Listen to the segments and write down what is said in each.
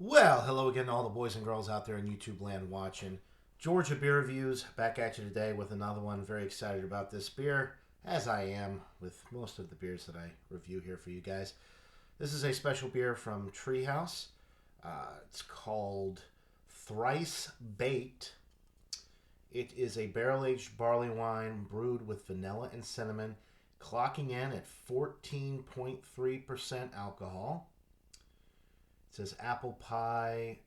Well, hello again to all the boys and girls out there in YouTube land watching. Georgia Beer Reviews back at you today with another one. Very excited about this beer, as I am with most of the beers that I review here for you guys. This is a special beer from Treehouse. It's called Thrice Baked. It is a barrel-aged barley wine brewed with vanilla and cinnamon, clocking in at 14.3% alcohol. It says apple pie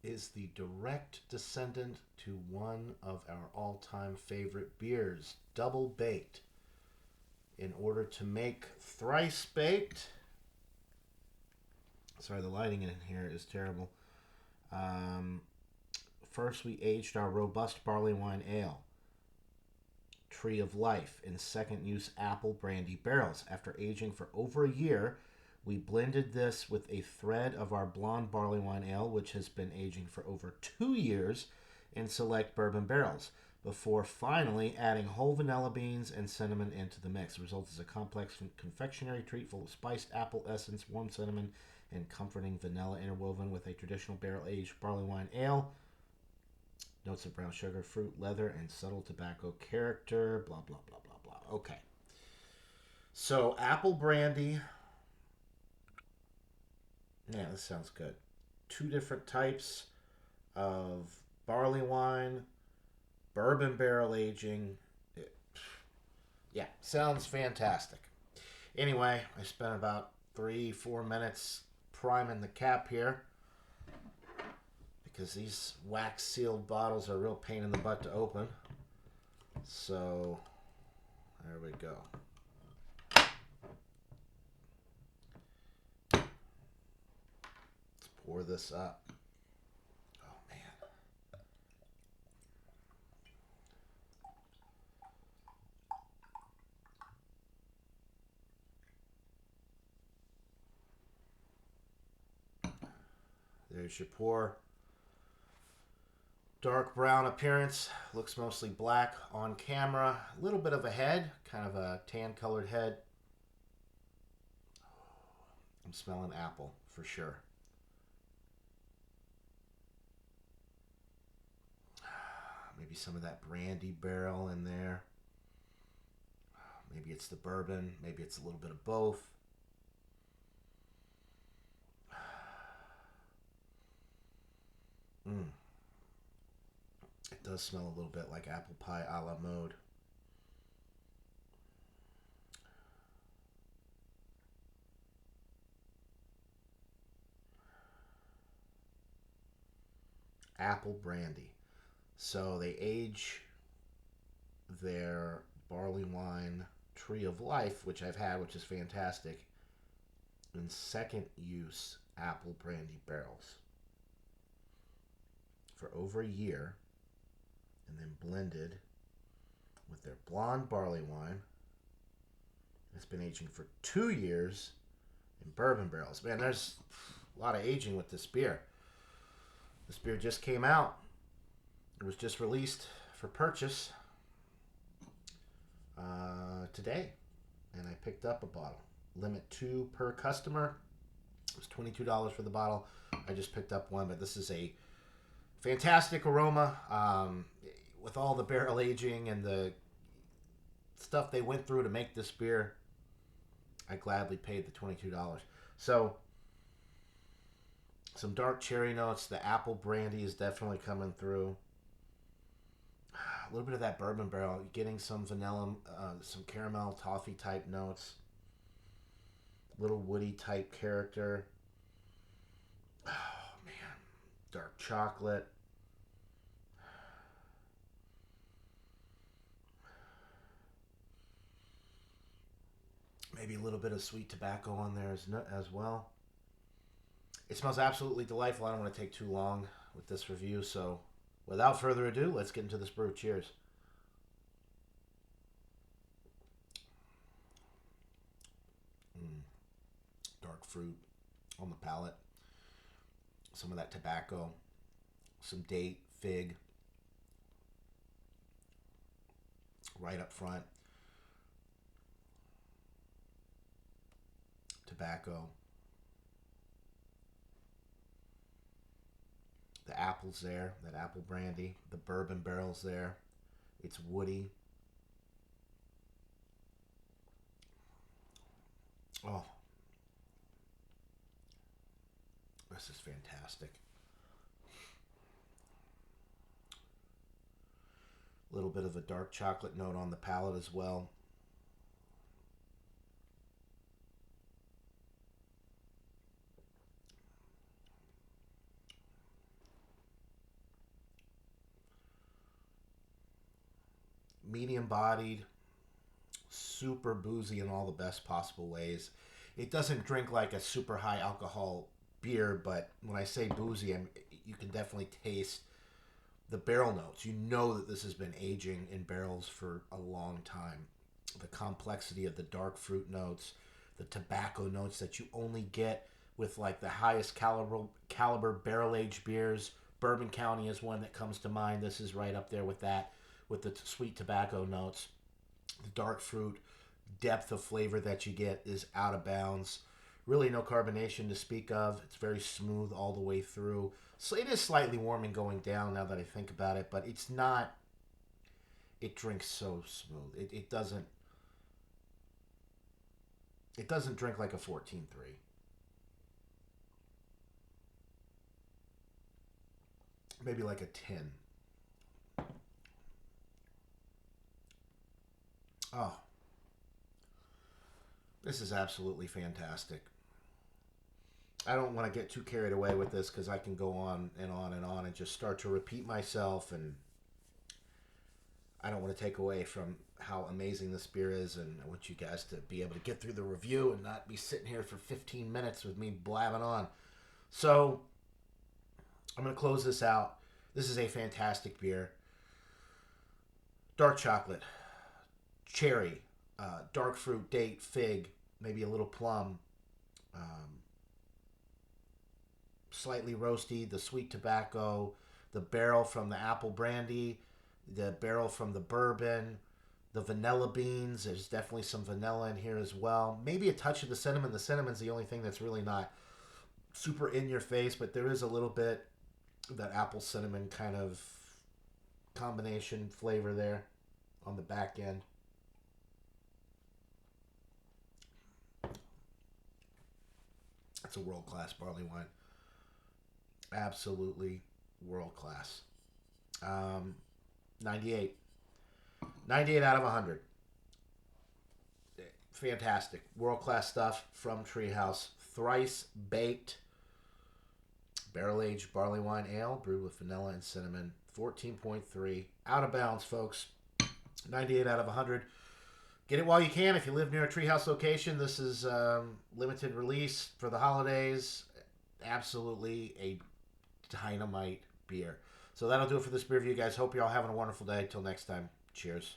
is the direct descendant to one of our all-time favorite beers, double baked. In order to make thrice baked, sorry, the lighting in here is terrible. Um, First, we aged our robust barley wine ale, Tree of Life, in second use apple brandy barrels. After aging for over a year, we blended this with a thread of our blonde barley wine ale, which has been aging for over 2 years in select bourbon barrels, before finally adding whole vanilla beans and cinnamon into the mix. The result is a complex confectionery treat full of spiced apple essence, warm cinnamon, and comforting vanilla interwoven with a traditional barrel-aged barley wine ale. Notes of brown sugar, fruit, leather, and subtle tobacco character. Blah, blah, blah, blah, blah. Okay. So, apple brandy. Yeah, this sounds good. Two different types of barley wine, bourbon barrel aging. It, yeah, sounds fantastic. Anyway, I spent about 3-4 minutes priming the cap here because these wax sealed bottles are a real pain in the butt to open. So, there we go. Let's pour this up. Oh, man. There's your pour. Dark brown appearance. Looks mostly black on camera. A little bit of a head. Kind of a tan colored head. I'm smelling apple for sure. Maybe some of that brandy barrel in there. Maybe it's the bourbon. Maybe it's a little bit of both. Mm. It does smell a little bit like apple pie a la mode. Apple brandy. So they age their barley wine Tree of Life, which I've had, which is fantastic, in second use apple brandy barrels for over a year, and then blended with their blonde barley wine. It's been aging for 2 years in bourbon barrels. Man, there's a lot of aging with this beer. This beer just came out. It was just released for purchase today, and I picked up a bottle. Limit 2 per customer. It was $22 for the bottle. I just picked up one, but this is a fantastic aroma. With all the barrel aging and the stuff they went through to make this beer, I gladly paid the $22. So, some dark cherry notes. The apple brandy is definitely coming through. A little bit of that bourbon barrel, getting some vanilla, some caramel, toffee type notes. Little woody type character. Oh, man. Dark chocolate. Maybe a little bit of sweet tobacco on there as well. It smells absolutely delightful. I don't want to take too long with this review, so without further ado, let's get into this brew. Cheers. Mm, dark fruit on the palate. Some of that tobacco. Some date, fig, right up front. Tobacco. apple's there, that apple brandy. The bourbon barrel's there. It's woody. Oh, this is fantastic. A little bit of a dark chocolate note on the palate as well. Medium bodied, super boozy in all the best possible ways. It doesn't drink like a super high alcohol beer, but when I say boozy, you can definitely taste the barrel notes. You know that this has been aging in barrels for a long time. The complexity of the dark fruit notes, the tobacco notes that you only get with like the highest caliber barrel aged beers. Bourbon County is one that comes to mind. This is right up there with that, with the sweet tobacco notes. The dark fruit depth of flavor that you get is out of bounds. Really no carbonation to speak of. It's very smooth all the way through. So it is slightly warming going down now that I think about it, but it's not. It drinks so smooth. It doesn't. It doesn't drink like a 14.3. Maybe like a 10. Oh, this is absolutely fantastic. I don't want to get too carried away with this because I can go on and on and on and just start to repeat myself, and I don't want to take away from how amazing this beer is, and I want you guys to be able to get through the review and not be sitting here for 15 minutes with me blabbing on. So I'm going to close this out. This is a fantastic beer. Dark chocolate, cherry, dark fruit, date, fig, maybe a little plum, slightly roasty, the sweet tobacco, the barrel from the apple brandy, the barrel from the bourbon, the vanilla beans. There's definitely some vanilla in here as well. Maybe a touch of the cinnamon. The cinnamon's the only thing that's really not super in your face, but there is a little bit of that apple cinnamon kind of combination flavor there on the back end. It's a world-class barley wine. Absolutely world-class. 98. 98 out of 100. Fantastic. World-class stuff from Treehouse. Thrice baked barrel-aged barley wine ale brewed with vanilla and cinnamon. 14.3. Out of bounds, folks. 98 out of 100. Get it while you can if you live near a Treehouse location. This is limited release for the holidays. Absolutely a dynamite beer. So that'll do it for this beer review, guys. Hope you're all having a wonderful day. Until next time, cheers.